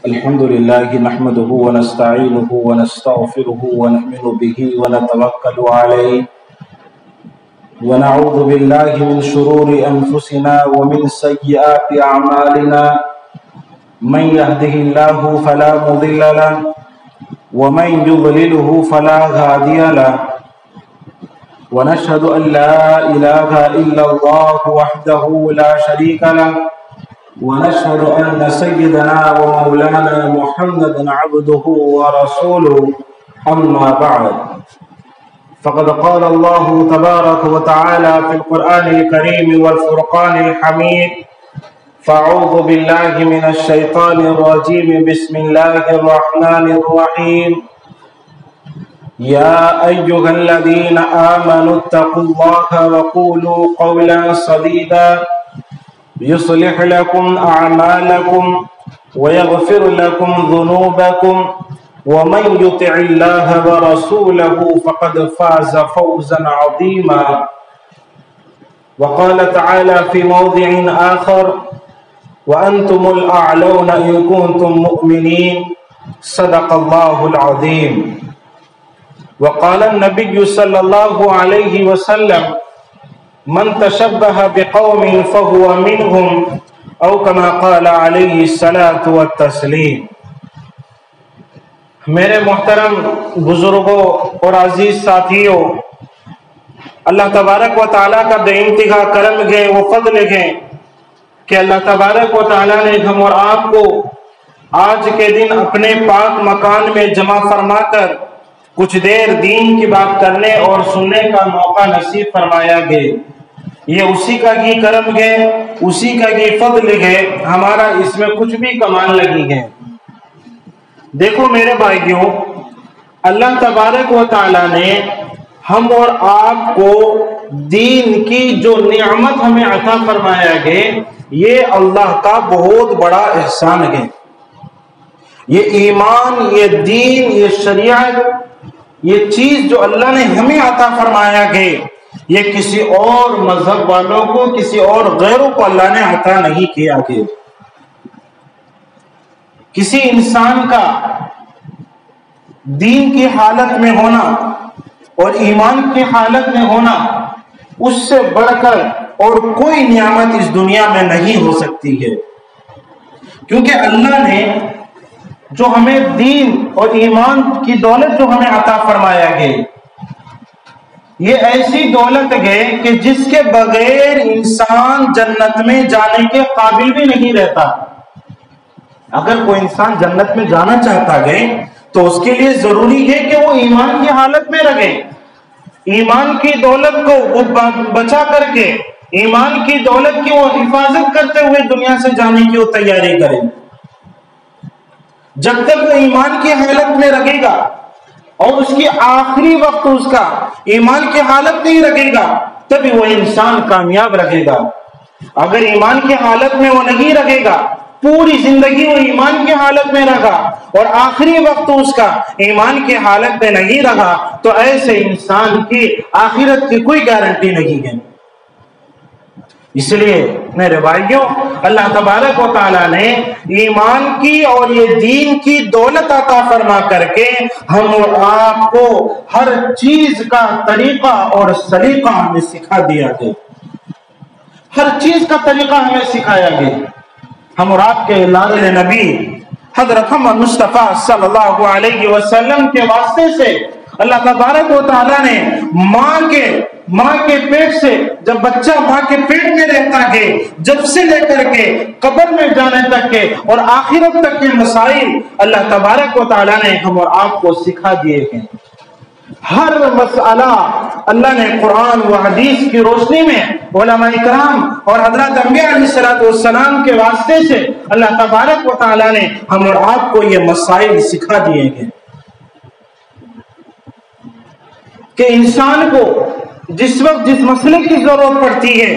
الحمد لله نحمده ونستعينه ونستغفره ونؤمن به ونتوكل عليه ونعوذ بالله من شرور أنفسنا ومن سيئات أعمالنا من يهده الله فلا مضل له ومن يضلله فلا هادي له ونشهد أن لا إله إلا الله وحده لا شريك له ونشهد أن سيدنا ومولانا محمدا عبده ورسوله أما بعد فقد قال الله تبارك وتعالى في القرآن الكريم والفرقان الحميد فأعوذ بالله من الشيطان الرجيم بسم الله الرحمن الرحيم يا أيها الذين آمنوا اتقوا الله وقولوا قولا سديدا يصلح لكم أعمالكم ويغفر لكم ذنوبكم ومن يطع الله ورسوله فقد فاز فوزا عظيما وقال تعالى في موضع آخر وأنتم الأعلون إن كنتم مؤمنين صدق الله العظيم وقال النبي صلى الله عليه وسلم من تشبه بقوم فهو منهم او كما قال علیہ الصلاۃ والتسلیم۔ میرے محترم بزرگوں اور عزیز ساتھیوں، اللہ تبارک و تعالیٰ کا بے انتہا کرم ہے، وہ فضل ہے کہ اللہ تبارک و تعالیٰ نے ہم اور آپ کو آج کے دن اپنے پاک مکان میں جمع فرما کر کچھ دیر دین کی بات کرنے اور سننے کا موقع نصیب فرمایا گے۔ یہ اسی کا ہی کرم ہے، اسی کا ہی فضل ہے، ہمارا اس میں کچھ بھی کمال نہیں ہے۔ دیکھو میرے بھائیوں، اللہ تبارک و تعالیٰ نے ہم اور آپ کو دین کی جو نعمت ہمیں عطا فرمایا ہے، یہ اللہ کا بہت بڑا احسان ہے۔ یہ ایمان، یہ دین، یہ شریعت، یہ چیز جو اللہ نے ہمیں عطا فرمایا ہے، یہ کسی اور مذہب والوں کو، کسی اور غیروں کو اللہ نے عطا نہیں کیا ہے۔ کسی انسان کا دین کی حالت میں ہونا اور ایمان کی حالت میں ہونا، اس سے بڑھ کر اور کوئی نعمت اس دنیا میں نہیں ہو سکتی ہے، کیونکہ اللہ نے جو ہمیں دین اور ایمان کی دولت جو ہمیں عطا فرمایا ہے، یہ ایسی دولت ہے کہ جس کے بغیر انسان جنت میں جانے کے قابل بھی نہیں رہتا۔ اگر کوئی انسان جنت میں جانا چاہتا ہے تو اس کے لیے ضروری ہے کہ وہ ایمان کی حالت میں رہے، ایمان کی دولت کو وہ بچا کر کے، ایمان کی دولت کی وہ حفاظت کرتے ہوئے دنیا سے جانے کی وہ تیاری کرے۔ جب تک وہ ایمان کی حالت میں رہے گا اور اس کی آخری وقت اس کا ایمان کی حالت نہیں رکھے گا، تبھی وہ انسان کامیاب رہے گا۔ اگر ایمان کی حالت میں وہ نہیں رہے گا، پوری زندگی وہ ایمان کی حالت میں رہا اور آخری وقت اس کا ایمان کی حالت میں نہیں رہا، تو ایسے انسان کی آخرت کی کوئی گارنٹی نہیں ہے۔ اس لیے میرے بھائیوں، اللہ تبارک و تعالیٰ نے ایمان کی اور یہ دین کی دولت عطا فرما کر کے ہم اور آپ کو ہر چیز کا طریقہ اور سلیقہ ہمیں سکھا دیا ہے، ہر چیز کا طریقہ ہمیں سکھایا گیا۔ ہم اور آپ کے لاڈلے نبی حضرت محمد مصطفیٰ صلی اللہ علیہ وسلم کے واسطے سے اللہ تبارک و تعالیٰ نے ماں کے پیٹ سے، جب بچہ ماں کے پیٹ میں رہتا ہے، جب سے لے کر کے قبر میں جانے تک کے اور آخرت تک کے مسائل اللہ تبارک و تعالیٰ نے ہم اور آپ کو سکھا دیے ہیں۔ ہر مسئلہ اللہ نے قرآن و حدیث کی روشنی میں علماء اکرام اور حضرت انبیاء علیہ السلام کے واسطے سے اللہ تبارک و تعالیٰ نے ہم اور آپ کو یہ مسائل سکھا دیے ہیں کہ انسان کو جس وقت جس مسئلے کی ضرورت پڑتی ہے،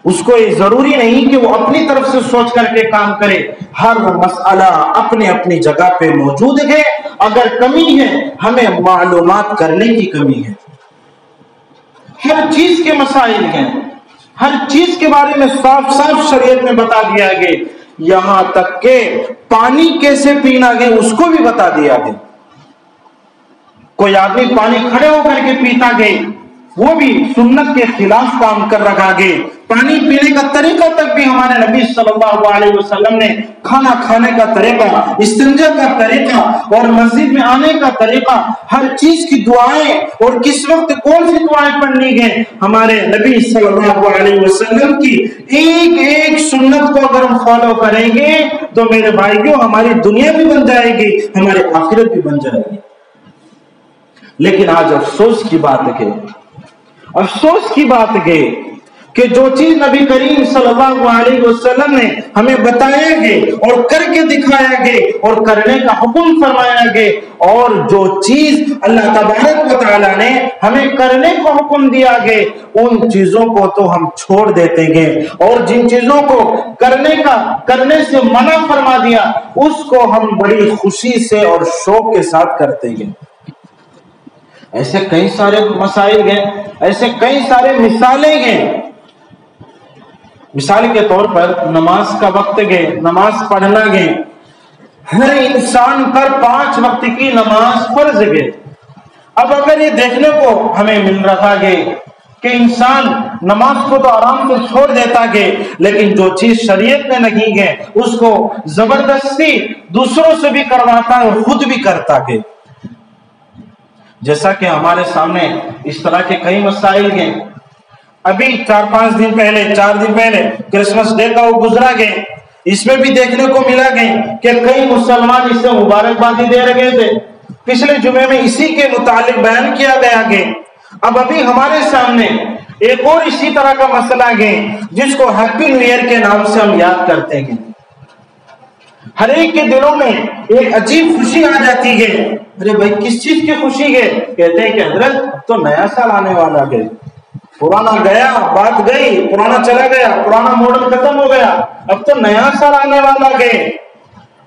اس کو یہ ضروری نہیں کہ وہ اپنی طرف سے سوچ کر کے کام کرے۔ ہر مسئلہ اپنی اپنی جگہ پہ موجود ہے۔ اگر کمی ہے، ہمیں معلومات کرنے کی کمی ہے۔ ہر چیز کے مسائل ہیں، ہر چیز کے بارے میں صاف صاف شریعت میں بتا دیا گیا یہاں تک کہ پانی کیسے پینا گے اس کو بھی بتا دیا گیا. کوئی آدمی پانی کھڑے ہو کر کے پیتا گئے وہ بھی سنت کے خلاف کام کر رکھا گئے. پانی پینے کا طریقہ تک بھی ہمارے نبی صلی اللہ علیہ وسلم نے کھانا کھانے کا طریقہ، استنجا کا طریقہ اور مسجد میں آنے کا طریقہ، ہر چیز کی دعائیں اور کس وقت کون سی دعائیں پڑھنی گئے، ہمارے نبی صلی اللہ علیہ وسلم کی ایک ایک سنت کو اگر ہم فالو کریں گے تو میرے بھائیوں ہماری دنیا بھی بن جائے گی، ہماری آخرت بھی بن جائے گی. لیکن آج افسوس کی بات ہے، افسوس کی بات ہے کہ جو چیز نبی کریم صلی اللہ علیہ وسلم نے ہمیں بتایا گے اور کر کے دکھایا گے اور کرنے کا حکم فرمایا گے، اور جو چیز اللہ تبارک و تعالی نے ہمیں کرنے کو حکم دیا گے ان چیزوں کو تو ہم چھوڑ دیتے گے، اور جن چیزوں کو کرنے سے منع فرما دیا اس کو ہم بڑی خوشی سے اور شوق کے ساتھ کرتے گے. ایسے کئی سارے مسائل گئے، ایسے کئی سارے مثالیں گئے. مثال کے طور پر نماز کا وقت گئے، نماز پڑھنا گئے. ہر انسان پر 5 وقت کی نماز فرض گئے. اب اگر یہ دیکھنے کو ہمیں مل رہا ہے کہ انسان نماز کو تو آرام سے چھوڑ دیتا گے، لیکن جو چیز شریعت میں نہیں گئے اس کو زبردستی دوسروں سے بھی کرواتا ہے اور خود بھی کرتا گے. جیسا کہ ہمارے سامنے اس طرح کے کئی مسائل ہیں. ابھی 4 دن پہلے کرسمس ڈے کا وہ گزرا گئے. اس میں بھی دیکھنے کو ملا گئے کہ کئی مسلمان اس سے مبارکبادی دے رہے تھے. پچھلے جمعے میں اسی کے متعلق بیان کیا گیا کہ اب ابھی ہمارے سامنے ایک اور اسی طرح کا مسئلہ گئے جس کو ہیپی نیو ایئر کے نام سے ہم یاد کرتے ہیں. ہر ایک کے دلوں میں ایک عجیب خوشی آ جاتی ہے. ارے بھائی کس چیز کی خوشی ہے؟ کہتے ہیں کہ حضرت اب تو نیا سال آنے والا ہے، پرانا گیا، بات گئی، پرانا چلا گیا، پرانا ماڈل ختم ہو گیا، اب تو نیا سال آنے والا ہے.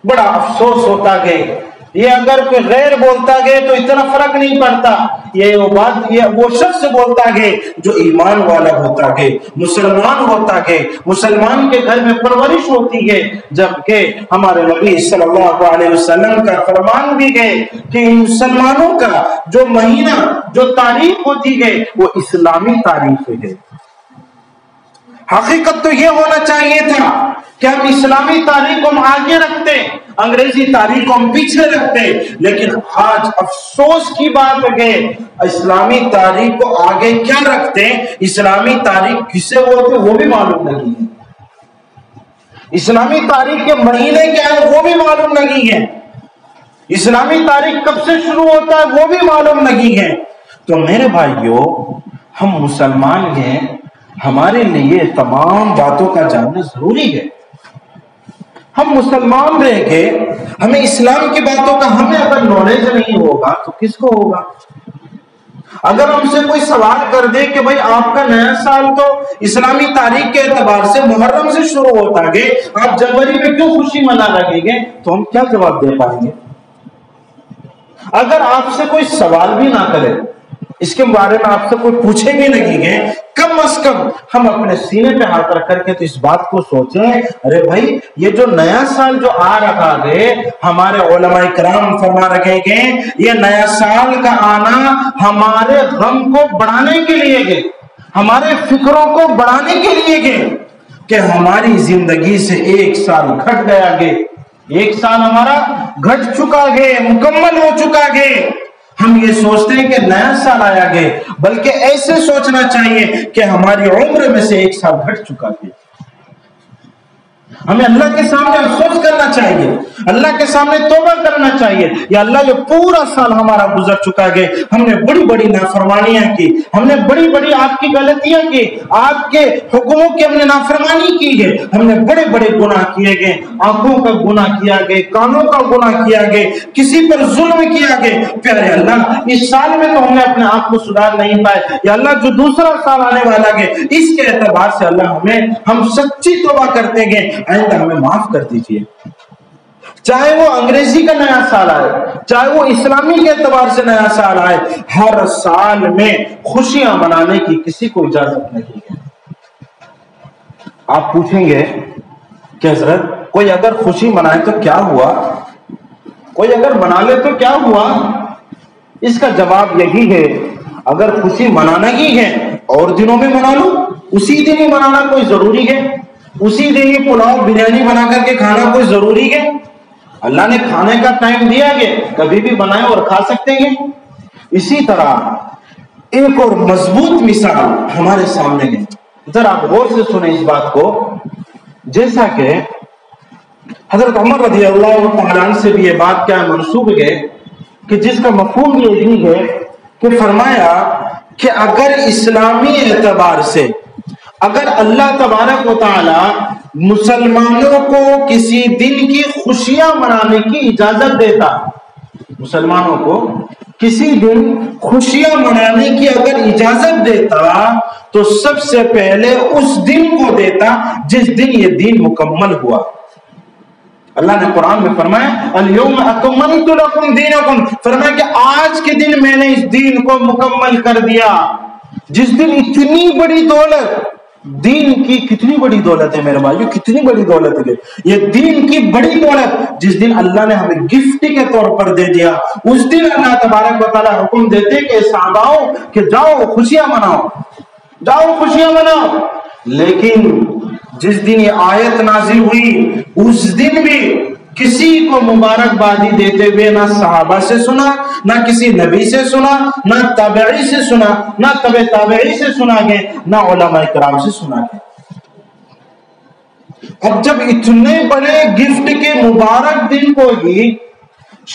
بڑا افسوس ہوتا ہے. یہ اگر کوئی غیر بولتا گئے تو اتنا فرق نہیں پڑتا، یہ وہ شخص بولتا گئے جو ایمان والا ہوتا گئے، مسلمان ہوتا گئے، مسلمان کے گھر میں پرورش ہوتی ہے. جبکہ ہمارے نبی صلی اللہ علیہ وسلم کا فرمان بھی گئے کہ مسلمانوں کا جو مہینہ، جو تاریخ ہوتی ہے وہ اسلامی تاریخ ہے. حقیقت تو یہ ہونا چاہیے تھا کہ ہم اسلامی تاریخ کو ہم آگے رکھتے، انگریزی تاریخ کو ہم پیچھے رکھتے. لیکن آج افسوس کی بات ہے اسلامی تاریخ کو آگے کیا رکھتے، اسلامی تاریخ کسے بولتے وہ بھی معلوم نہیں ہے، اسلامی تاریخ کے مہینے کیا ہے وہ بھی معلوم نہیں ہے، اسلامی تاریخ کب سے شروع ہوتا ہے وہ بھی معلوم نہیں ہے. تو میرے بھائیوں ہم مسلمان ہیں، ہمارے لیے تمام باتوں کا جاننا ضروری ہے. ہم مسلمان رہ کے ہمیں اسلام کی باتوں کا ہمیں اگر نالج نہیں ہوگا تو کس کو ہوگا؟ اگر ہم سے کوئی سوال کر دے کہ بھائی آپ کا نیا سال تو اسلامی تاریخ کے اعتبار سے محرم سے شروع ہوتا ہے، آپ جنوری میں کیوں خوشی منا لگیں گے، تو ہم کیا جواب دے پائیں گے؟ اگر آپ سے کوئی سوال بھی نہ کرے، اس کے بارے میں آپ سے کوئی پوچھے بھی نہیں گے، کم از کم ہم اپنے سینے پہ ہاتھ رکھ کر کے تو اس بات کو سوچیں، ارے بھائی یہ جو نیا سال جو آ رہا ہے، ہمارے علماء کرام فرما رکھے گئے یہ نیا سال کا آنا ہمارے غم کو بڑھانے کے لیے گئے، ہمارے فکروں کو بڑھانے کے لیے گئے کہ ہماری زندگی سے 1 سال گھٹ گیا گئے، 1 سال ہمارا گھٹ چکا گئے، مکمل ہو چکا گئے. ہم یہ سوچتے ہیں کہ نیا سال آیا گئے، بلکہ ایسے سوچنا چاہیے کہ ہماری عمر میں سے 1 سال گھٹ چکا گئے. ہمیں اللہ کے سامنے افسوس کرنا چاہیے، اللہ کے سامنے توبہ کرنا چاہیے. یا اللہ یہ پورا سال ہمارا گزر چکا ہے، ہم نے بڑی بڑی نافرمانیاں کی، ہم نے بڑی بڑی آپ کی غلطیاں کی، آپ کے حکموں کی ہم نے نافرمانی کی ہے، ہم نے بڑے بڑے گناہ کیے گئے، آنکھوں کا گناہ کیا گئے، کانوں کا گناہ کیا گئے، کسی پر ظلم کیا گئے. پیارے اللہ اس سال میں تو ہم نے اپنے آپ کو سدھار نہیں پائے، یا اللہ جو دوسرا سال آنے والا ہے اس کے اعتبار سے اللہ ہم سچی توبہ کرتے گئے، آئندہ ہمیں معاف کر دیجئے. چاہے وہ انگریزی کا نیا سال آئے، چاہے وہ اسلامی کے اعتبار سے نیا سال آئے، ہر سال میں خوشیاں منانے کی کسی کو اجازت نہیں ہے. آپ پوچھیں گے کہ حضرت کوئی اگر خوشی منائے تو کیا ہوا، کوئی اگر منا لے تو کیا ہوا؟ اس کا جواب یہی ہے، اگر خوشی منانا ہی ہے اور دنوں میں منا لو، اسی دن ہی منانا کوئی ضروری ہے؟ اسی دن ہی پلاؤ بریانی بنا کر کے کھانا کوئی ضروری ہے؟ اللہ نے کھانے کا ٹائم دیا ہے، کبھی بھی بنائے اور کھا سکتے ہیں۔ اسی طرح ایک اور مضبوط مثال ہمارے سامنے ہے، ذرا آپ غور سے سنیں اس بات کو۔ جیسا کہ حضرت عمر رضی اللہ تعالیٰ عنہ سے بھی یہ بات کیا منسوب ہے کہ جس کا مفہوم یہی ہے کہ فرمایا کہ اگر اسلامی اعتبار سے اگر اللہ تبارک و تعالی مسلمانوں کو کسی دن کی خوشیاں منانے کی اجازت دیتا، مسلمانوں کو کسی دن خوشیاں منانے کی اگر اجازت دیتا تو سب سے پہلے اس دن کو دیتا جس دن یہ دین مکمل ہوا۔ اللہ نے قرآن میں فرمایا اليوم اکملت لکم دینکم، فرمایا کہ آج کے دن میں نے اس دین کو مکمل کر دیا۔ جس دن اتنی بڑی دولت، دین کی کتنی بڑی دولت ہے میرے بھائیو، کتنی بڑی دولت ہے یہ دین کی بڑی دولت، جس دن اللہ نے ہمیں گفٹ کے طور پر دے دیا، اس دن اللہ تبارک و تعالیٰ حکم دیتے کہ صحاباؤ کہ جاؤ خوشیاں مناؤ، جاؤ خوشیاں مناؤ۔ لیکن جس دن یہ آیت نازل ہوئی اس دن بھی کسی کو مبارکبادی دیتے ہوئے نہ صحابہ سے سنا، نہ کسی نبی سے سنا، نہ تابعی سے سنا، نہ تبع تابعی سے سنا گئے، نہ علماء کرام سے سنا گئے۔ اب جب اتنے بڑے گفٹ کے مبارک دن کو ہی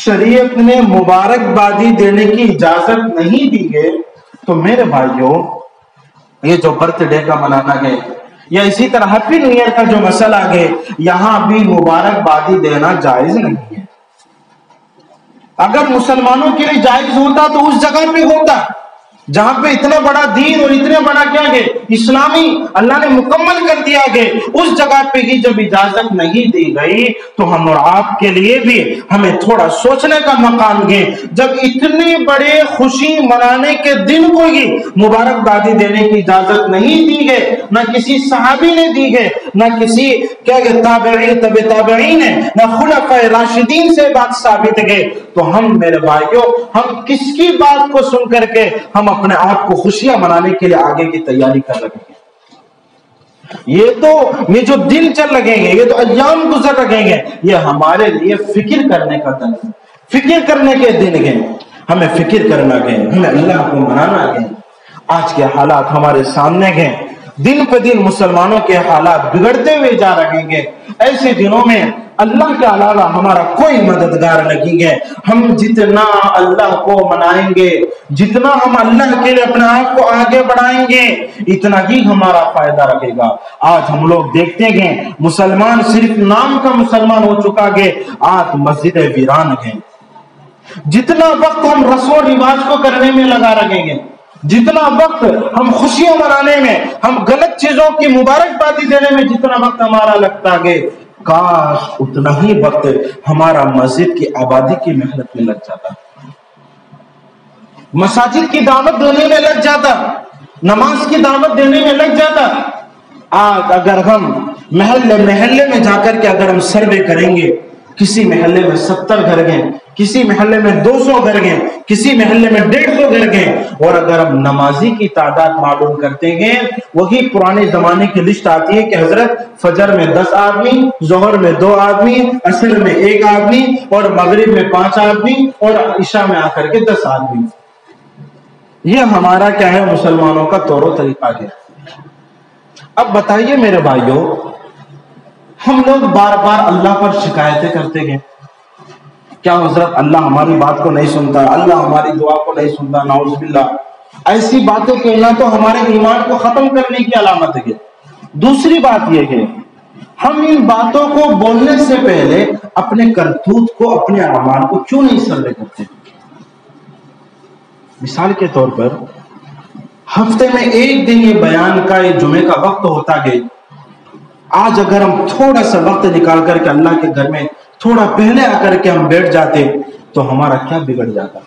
شریعت نے مبارکبادی دینے کی اجازت نہیں دی ہے تو میرے بھائیوں یہ جو برتھ ڈے کا منانا ہے یا اسی طرح ہیپی نیو ایئر کا جو مسئلہ ہے، یہاں بھی مبارکبادی دینا جائز نہیں ہے۔ اگر مسلمانوں کے لیے جائز ہوتا تو اس جگہ پہ ہوتا جہاں پہ اتنا بڑا دین اور اتنا بڑا کیا ہے اسلامی اللہ نے مکمل کر دیا گیا، اس جگہ پہ ہی جب اجازت نہیں دی گئی تو ہم اور آپ کے لیے بھی ہمیں تھوڑا سوچنے کا مقام ہے۔ جب اتنے بڑے خوشی منانے کے دن کو ہی مبارکبادی دینے کی اجازت نہیں دی گئی، نہ کسی صحابی نے دی ہے، نہ کسی کیا کہ تابعین تبع تابعین نے، نہ خلفائے راشدین سے بات ثابت ہے، تو ہم میرے بھائیوں ہم کس کی بات کو سن کر کے ہم اپنے آپ کو خوشیاں منانے کے لیے آگے کی تیاری کر رہے ہیں؟ یہ جو دن چل لگیں گے، یہ تو ایام گزر لگیں گے، یہ ہمارے لیے فکر کرنے کا دن، فکر کرنے کے دن ہیں، ہمیں فکر کرنا ہے، ہمیں اللہ کو منانا ہے۔ آج کے حالات ہمارے سامنے ہیں، دن پہ دن مسلمانوں کے حالات بگڑتے ہوئے جا رہے ہیں۔ ایسے دنوں میں اللہ کے علاوہ ہمارا کوئی مددگار نہیں ہے۔ ہم جتنا اللہ کو منائیں گے، جتنا ہم اللہ کے لیے اپنے آپ کو آگے بڑھائیں گے، اتنا ہی ہمارا فائدہ رہے گا۔ آج ہم لوگ دیکھتے ہیں مسلمان صرف نام کا مسلمان ہو چکا ہے، آج مسجد ویران ہیں۔ جتنا وقت ہم رسم و رواج کو کرنے میں لگا رہیں گے، جتنا وقت ہم خوشیاں منانے میں، ہم غلط چیزوں کی مبارکبادی دینے میں جتنا وقت ہمارا لگتا ہے، کاش اتنا ہی وقت ہمارا مسجد کی آبادی کی محنت میں لگ جاتا، مساجد کی دعوت دینے میں لگ جاتا، نماز کی دعوت دینے میں لگ جاتا۔ آج اگر ہم محلے میں جا کر کے اگر ہم سروے کریں گے، کسی محلے میں 70 گھر گئے، کسی محلے میں 200 گھر گئے، کسی محلے میں 150 گھر گئے، اور اگر ہم نمازی کی تعداد معلوم کرتے ہیں، وہی پرانے زمانے کی لسٹ آتی ہے کہ حضرت فجر میں 10 آدمی، ظہر میں 2 آدمی، عصر میں 1 آدمی، اور مغرب میں 5 آدمی، اور عشاء میں آ کر کے 10 آدمی۔ یہ ہمارا کیا ہے مسلمانوں کا طور و طریقہ ہے۔ اب بتائیے میرے بھائیوں، ہم لوگ بار بار اللہ پر شکایتیں کرتے ہیں، کیا حضرت اللہ ہماری بات کو نہیں سنتا، اللہ ہماری دعا کو نہیں سنتا، نعوذ باللہ۔ ایسی باتیں کہنا تو ہمارے ایمان کو ختم کرنے کی علامت ہے۔ دوسری بات یہ ہے، ہم ان باتوں کو بولنے سے پہلے اپنے کرتوت کو، اپنے اعمال کو کیوں نہیں سروے کرتے؟ مثال کے طور پر ہفتے میں 1 دن یہ بیان کا، یہ جمعے کا وقت ہوتا ہے، آج اگر ہم تھوڑا سا وقت نکال کر کے اللہ کے گھر میں تھوڑا پہلے آ کر کے ہم بیٹھ جاتے تو ہمارا کیا بگڑ جاتا؟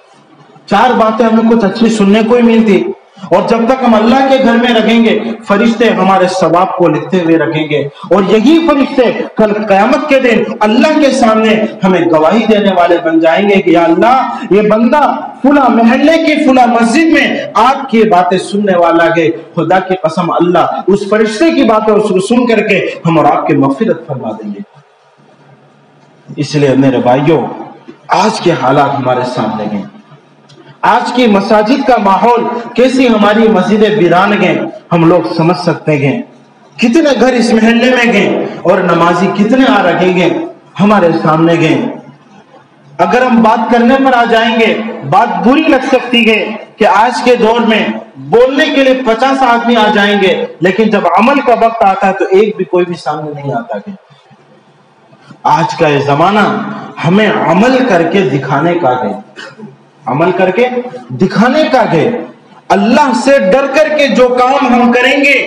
4 باتیں ہمیں کچھ اچھی سننے کو ہی ملتی، اور جب تک ہم اللہ کے گھر میں رکھیں گے فرشتے ہمارے ثواب کو لکھتے ہوئے رکھیں گے، اور یہی فرشتے کل قیامت کے دن اللہ کے سامنے ہمیں گواہی دینے والے بن جائیں گے کہ یا اللہ یہ بندہ فلاں محلے کی فلاں مسجد میں آپ کی باتیں سننے والا ہے، خدا کی قسم اللہ اس فرشتے کی باتیں سن کر کے ہم اور آپ کی مغفرت فرما دیں گے۔ اس لیے میرے بھائیوں، آج کے حالات ہمارے سامنے ہیں، آج کی مساجد کا ماحول کیسی ہماری مسجدیں ویران گئے ہم لوگ سمجھ سکتے ہیں۔ کتنے گھر اس محلے میں گئے اور نمازی کتنے آ رہے گئے ہمارے سامنے گئے۔ اگر ہم بات کرنے پر آ جائیں گے بات بری لگ سکتی ہے کہ آج کے دور میں بولنے کے لیے 50 آدمی آ جائیں گے، لیکن جب عمل کا وقت آتا ہے تو ایک بھی کوئی بھی سامنے نہیں آتا ہے۔ آج کا یہ زمانہ ہمیں عمل کر کے دکھانے کا ہے، عمل کر کے دکھانے کا ہے۔ اللہ سے ڈر کر کے جو کام ہم کریں گے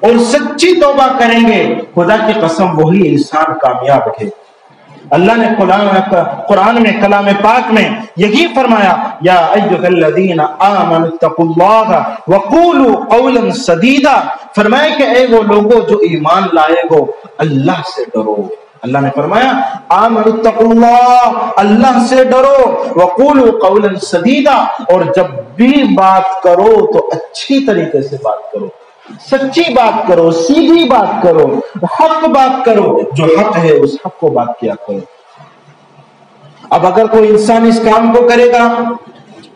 اور سچی توبہ کریں گے خدا کی قسم وہی انسان کامیاب ہے۔ اللہ نے قرآن میں کلام پاک میں یہی فرمایا یا ایھا الذین آمنوا اتقوا اللہ وقولوا قولا سدیدا، فرمایا کہ اے وہ لوگوں جو ایمان لائے ہو اللہ سے ڈرو۔ اللہ نے فرمایا آمنوا اتقوا اللہ، اللہ سے ڈرو، وقولوا قولا سدیدا، اور جب بھی بات کرو تو اچھی طریقے سے بات کرو، سچی بات کرو، سیدھی بات کرو، حق بات کرو، جو حق ہے اس حق کو بات کیا کرو۔ اب اگر کوئی انسان اس کام کو کرے گا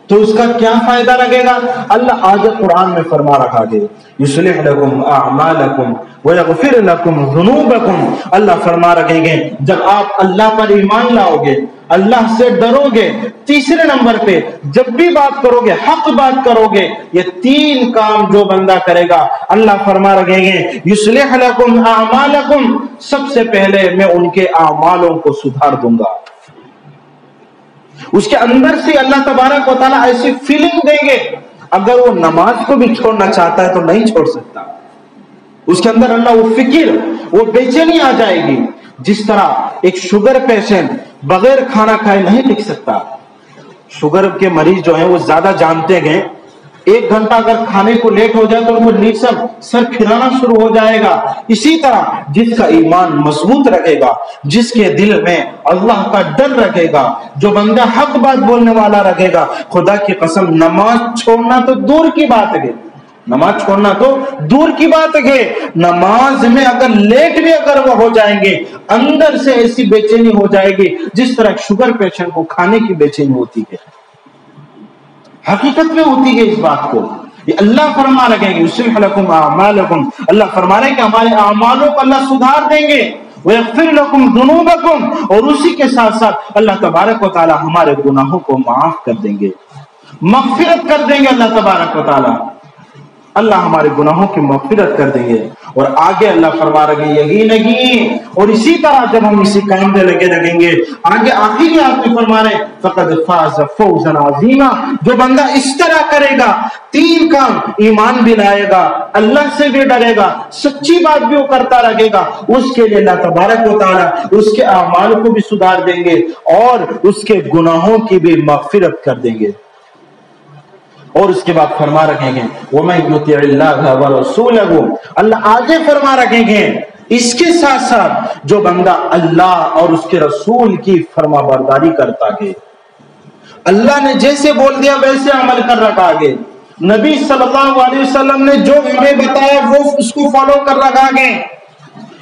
تو اس کا کیا فائدہ لگے گا؟ اللہ آج قرآن میں فرما رہا ہے یصلح لکم اعمالکم ویغفر لکم ذنوبکم، اللہ فرما رہے ہیں جب آپ اللہ پر ایمان لاؤ گے، اللہ سے ڈرو گے، تیسرے نمبر پہ جب بھی بات کرو گے حق بات کرو گے، یہ تین کام جو بندہ کرے گا اللہ فرما رہے ہیں یصلح لکم اعمالکم، سب سے پہلے میں ان کے اعمالوں کو سدھار دوں گا۔ اس کے اندر سے اللہ تبارک و تعالیٰ ایسی فیلنگ دیں گے، اگر وہ نماز کو بھی چھوڑنا چاہتا ہے تو نہیں چھوڑ سکتا۔ اس کے اندر اللہ وہ فکر، وہ بے چینی آ جائے گی، جس طرح ایک شوگر پیشنٹ بغیر کھانا کھائے نہیں ٹک سکتا۔ شوگر کے مریض جو ہیں وہ زیادہ جانتے ہیں، ایک گھنٹہ اگر کھانے کو لیٹ ہو جائے تو ان کو نیسم سر پھرانا شروع ہو جائے گا۔ اسی طرح جس کا ایمان مضبوط رکھے گا، جس کے دل میں اللہ کا ڈر رکھے گا، جو بندہ حق بات بولنے والا رکھے گا، خدا کی قسم نماز چھوڑنا تو دور کی بات ہے، نماز چھوڑنا تو دور کی بات ہے، نماز میں اگر لیٹ بھی اگر وہ ہو جائیں گے اندر سے ایسی بے چینی ہو جائے گی جس طرح شوگر پیشنٹ کو کھانے کی بے چینی ہوتی ہے، حقیقت میں ہوتی ہے اس بات کو۔ یہ اللہ فرما رہے ہیں یصلح لکم اعمالکم، اللہ فرما رہے ہیں کہ ہمارے اعمالوں کو اللہ سدھار دیں گے، ویغفر لکم ذنوبکم، اور اسی کے ساتھ ساتھ اللہ تبارک و تعالی ہمارے گناہوں کو معاف کر دیں گے، مغفرت کر دیں گے اللہ تبارک و تعالی، اللہ ہمارے گناہوں کی مغفرت کر دیں گے۔ اور آگے اللہ فرما رہے ہیں یہی نہیں، اور اسی طرح جب ہم اسی کام میں لگے رہیں گے آگے آخری آپ میں فرما رہے ہیں فقد فاز فوزا عظیما، جو بندہ اس طرح کرے گا، تین کام، ایمان بھی لائے گا، اللہ سے بھی ڈرے گا، سچی بات بھی وہ کرتا رہے گا، اس کے لیے اللہ تبارک و تعالی اس کے اعمال کو بھی سدھار دیں گے اور اس کے گناہوں کی بھی مغفرت کر دیں گے۔ اور اس کے بعد فرما رکھیں گے وَمَن يُطِعِ اللَّهَ وَرَسُولَهُ، اللہ آگے فرما رکھیں گے اس کے ساتھ ساتھ جو بندہ اللہ اور اس کے رسول کی فرما برداری کرتا ہے، اللہ نے جیسے بول دیا ویسے عمل کر رکھا ہے، نبی صلی اللہ علیہ وسلم نے جو ہمیں بتایا وہ اس کو فالو کر رکھا ہے،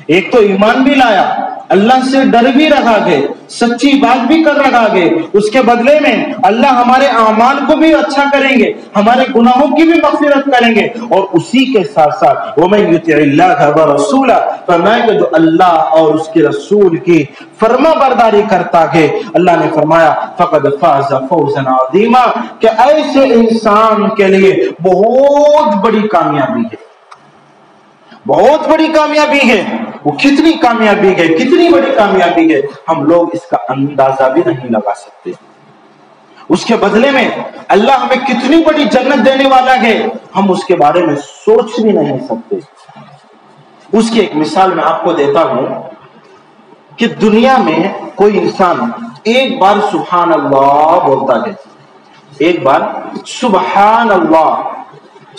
ایک تو ایمان بھی لایا، اللہ سے ڈر بھی رکھا گئے، سچی بات بھی کر رکھا گئے، اس کے بدلے میں اللہ ہمارے اعمال کو بھی اچھا کریں گے، ہمارے گناہوں کی بھی مغفرت کریں گے، اور اسی کے ساتھ ساتھ وَمَن يُطِعِ اللَّهَ وَرَسُولَهُ، فرمایا کہ جو اللہ اور اس کے رسول کی فرما برداری کرتا ہے، اللہ نے فرمایا فقد فاز فوزا عظیما، کہ ایسے انسان کے لیے بہت بڑی کامیابی ہے، بہت بڑی کامیابی ہے۔ وہ کتنی کامیابی ہے، کتنی بڑی کامیابی ہے، ہم لوگ اس کا اندازہ بھی نہیں لگا سکتے۔ اس کے بدلے میں اللہ ہمیں کتنی بڑی جنت دینے والا ہے، ہم اس کے بارے میں سوچ بھی نہیں سکتے۔ اس کی ایک مثال میں آپ کو دیتا ہوں کہ دنیا میں کوئی انسان ایک بار سبحان اللہ بولتا ہے، ایک بار سبحان اللہ،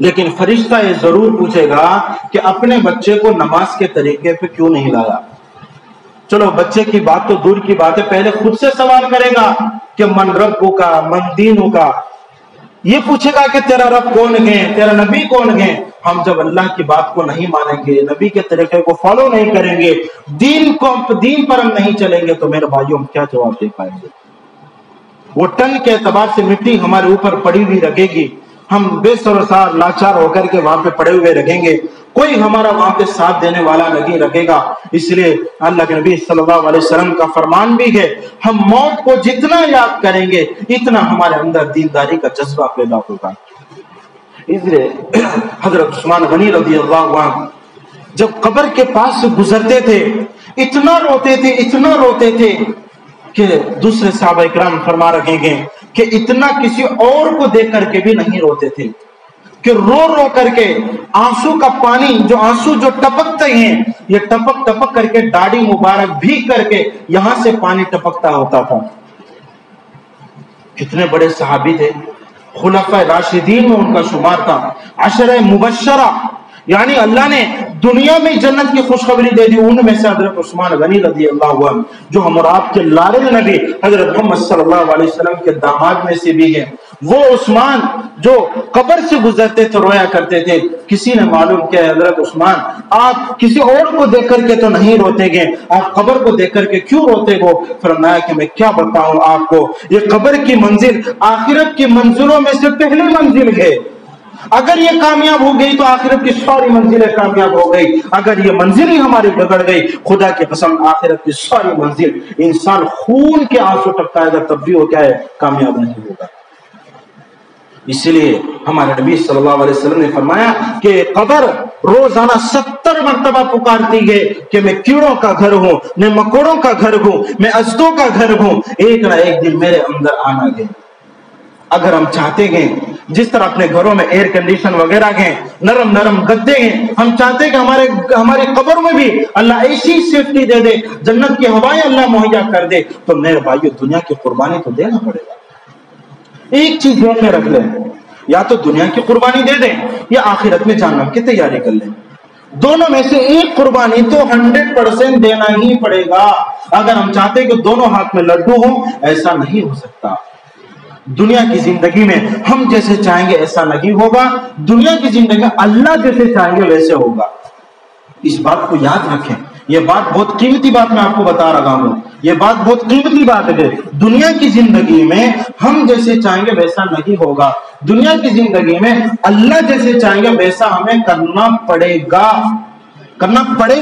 لیکن فرشتہ یہ ضرور پوچھے گا کہ اپنے بچے کو نماز کے طریقے پہ کیوں نہیں لایا؟ چلو بچے کی بات تو دور کی بات ہے، پہلے خود سے سوال کرے گا کہ من ربو کا من دینو کا، یہ پوچھے گا کہ تیرا رب کون ہے، تیرا نبی کون ہے۔ ہم جب اللہ کی بات کو نہیں مانیں گے، نبی کے طریقے کو فالو نہیں کریں گے، دین پر ہم نہیں چلیں گے، تو میرے بھائیوں ہم کیا جواب دے پائیں گے؟ وہ ٹن کے اعتبار سے مٹی ہمارے اوپر پڑی ہوئی رکھے گی، ہم بے سر و سار لاچار ہو کر کے وہاں پہ پڑے ہوئے رکھیں گے، کوئی ہمارا وہاں پہ ساتھ دینے والا نہیں رکھے گا۔ اس لیے اللہ کے نبی صلی اللہ علیہ وسلم کا فرمان بھی ہے، ہم موت کو جتنا یاد کریں گے اتنا ہمارے اندر دینداری کا جذبہ پیدا ہوگا۔ اس لیے حضرت عثمان غنی رضی اللہ عنہ جب قبر کے پاس سے گزرتے تھے اتنا روتے تھے کہ دوسرے صحابہ کرام فرما رکھیں گے کہ اتنا کسی اور کو دیکھ کر کے بھی نہیں روتے تھے، کہ رو کر کے آنسو کا پانی آنسو جو ٹپکتے ہیں، یہ ٹپک کر کے داڑھی مبارک بھیگ کر کے یہاں سے پانی ٹپکتا ہوتا تھا۔ کتنے بڑے صحابی تھے، خلفائے راشدین میں ان کا شمار تھا، عشرہ مبشرہ، یعنی اللہ نے دنیا میں جنت کی خوشخبری دے دی، ان میں سے حضرت عثمان غنی رضی اللہ عنہ جو ہم اور آپ کے لارے نبی حضرت محمد صلی اللہ علیہ وسلم کے داماد میں سے بھی ہیں۔ وہ عثمان جو قبر سے گزرتے تھے رویا کرتے تھے، کسی نے معلوم کیا حضرت عثمان آپ کسی اور کو دیکھ کر کے تو نہیں روتے گے، آپ قبر کو دیکھ کر کے کیوں روتے ہو؟ فرمایا کہ میں کیا بتاؤں آپ کو، یہ قبر کی منزل آخرت کی منزلوں میں سے پہلی منزل ہے، اگر یہ کامیاب ہو گئی تو آخرت کی ساری منزلیں کامیاب ہو گئی، اگر یہ منزل ہی ہماری بگڑ گئی، خدا کی قسم آخرت کی ساری منزل، انسان خون کے آنسو ٹپکائے گا تب بھی وہ کیا ہے، کامیاب نہیں ہوگا۔ اس لیے ہمارے نبی صلی اللہ علیہ وسلم نے فرمایا کہ قبر روزانہ 70 مرتبہ پکارتی ہے کہ میں کیڑوں کا گھر ہوں، میں مکوڑوں کا گھر ہوں، میں ازدوں کا گھر ہوں، ایک نہ ایک دن میرے اندر آنا گے۔ اگر ہم چاہتے ہیں جس طرح اپنے گھروں میں ایئر کنڈیشن وغیرہ ہیں، نرم گدے ہیں، ہم چاہتے ہیں کہ ہماری قبر میں بھی اللہ ایسی سیفٹی دے دے، جنت کی ہوائیں اللہ مہیا کر دے، تو میرے بھائیو دنیا کی قربانی تو دینا پڑے گا۔ ایک چیز ذہن میں رکھ لیں، یا تو دنیا کی قربانی دے دیں یا آخرت میں جہنم کی تیاری کر لیں، دونوں میں سے ایک قربانی تو 100% دینا ہی پڑے گا۔ اگر ہم چاہتے ہیں کہ دونوں ہاتھ میں لڈو ہوں، ایسا نہیں ہو سکتا۔ دنیا کی زندگی میں ہم جیسے چاہیں گے ایسا نہیں ہوگا، دنیا کی زندگی میں اللہ جیسے چاہیں گے ویسے ہوگا۔ اس بات کو یاد رکھیں، یہ بات بہت قیمتی بات میں آپ کو بتا رہا ہوں، یہ بات بہت قیمتی بات ہے۔ دنیا کی زندگی میں ہم جیسے چاہیں گے ویسا نہیں ہوگا، دنیا کی زندگی میں اللہ جیسے چاہیں گے ویسا ہمیں کرنا پڑے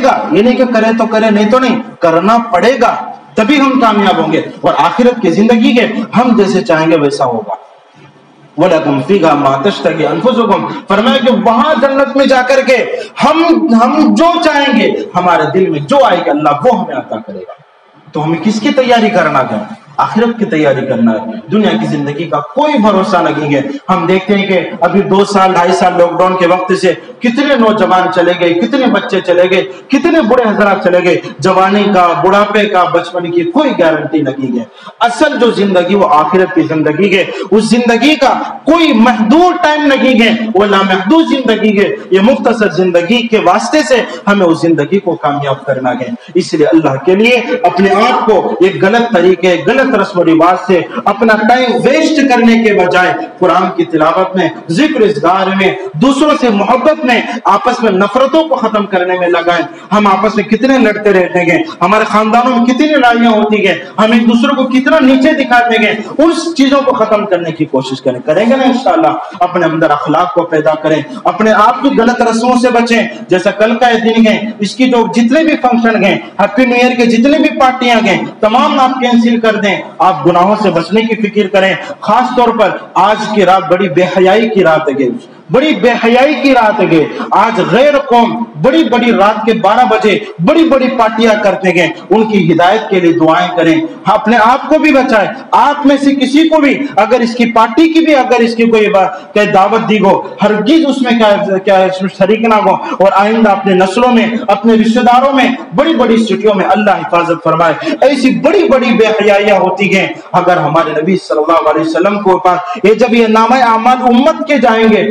گا۔ یہ نہیں کہ کرے تو کرے، نہیں تو نہیں، کرنا پڑے گا، تبھی ہم کامیاب ہوں گے۔ اور آخرت کی زندگی کے ہم جیسے چاہیں گے ویسا ہوگا۔ وَلَكُمْ فِيهَا مَا تَشْتَهِي أَنفُسُكُمْ، فرمایا کہ وہاں جنت میں جا کر کے ہم جو چاہیں گے، ہمارے دل میں جو آئے گا اللہ وہ ہمیں عطا کرے گا۔ تو ہمیں کس کی تیاری کرنا ہے؟ آخرت کی تیاری کرنا ہے۔ دنیا کی زندگی کا کوئی بھروسہ نہیں ہے۔ ہم دیکھتے ہیں کہ ابھی 2 سال 2.5 سال لاک ڈاؤن کے وقت سے کتنے نوجوان چلے گئے، کتنے بچے چلے گئے، کتنے بڑے حضرات چلے گئے۔ جوانی کا، بڑھاپے کا، بچپن کی کوئی گارنٹی نہیں ہے۔ اصل جو زندگی وہ آخرت کی زندگی ہے، اس زندگی کا کوئی محدود ٹائم نہیں ہے، وہ لامحدود زندگی ہے۔ یہ مختصر زندگی کے واسطے سے ہمیں اس زندگی کو کامیاب کرنا ہے۔ اس لیے اللہ کے لیے اپنے آپ کو ایک غلط طریقے، غلط رسم و رواج سے اپنا ٹائم ویسٹ کرنے کے بجائے قرآن کی تلاوت میں، ذکر اذکار میں، دوسروں سے محبت میں، آپس میں نفرتوں کو ختم کرنے میں لگائیں۔ ہم آپس میں کتنے لڑتے رہتے ہیں، ہمارے خاندانوں میں کتنی لڑائیاں ہوتی ہیں، ہم ایک دوسرے کو کتنا نیچے دکھاتے ہیں، ان چیزوں کو ختم کرنے کی کوشش کریں گے نا انشاءاللہ۔ اپنے اندر اخلاق کو پیدا کریں، اپنے آپ کی غلط رسموں سے بچیں۔ جیسا کل کا یہ دن ہے، اس کی جو جتنے بھی فنکشن ہیں، ہیپی نیو ایئر کے جتنے بھی پارٹیاں ہیں، تمام آپ کینسل کر دیں۔ آپ گناہوں سے بچنے کی فکر کریں۔ خاص طور پر آج کی رات بڑی بے حیائی کی رات ہے، بڑی بے حیائی کی رات ہے۔ آج غیر قوم بڑی بڑی رات کے 12 بجے بڑی بڑی پارٹیاں کرتے ہیں، ان کی ہدایت کے لیے دعائیں کریں، اپنے آپ کو بھی بچائیں۔ آپ میں سے کسی کو بھی اگر اس کی پارٹی کی بھی اگر اس کی کوئی دعوت دی ہو، ہرگز اس میں کیا شریک نہ ہو، اور آئندہ اپنے نسلوں میں، اپنے رشتہ داروں میں، بڑی بڑی سٹیوں میں اللہ حفاظت فرمائے۔ ایسی بڑی بڑی بے حیائیاں ہوتی ہیں۔ اگر ہمارے نبی صلی اللہ علیہ وسلم کو پاس یہ جب یہ نامہ اعمال امت کے جائیں گے،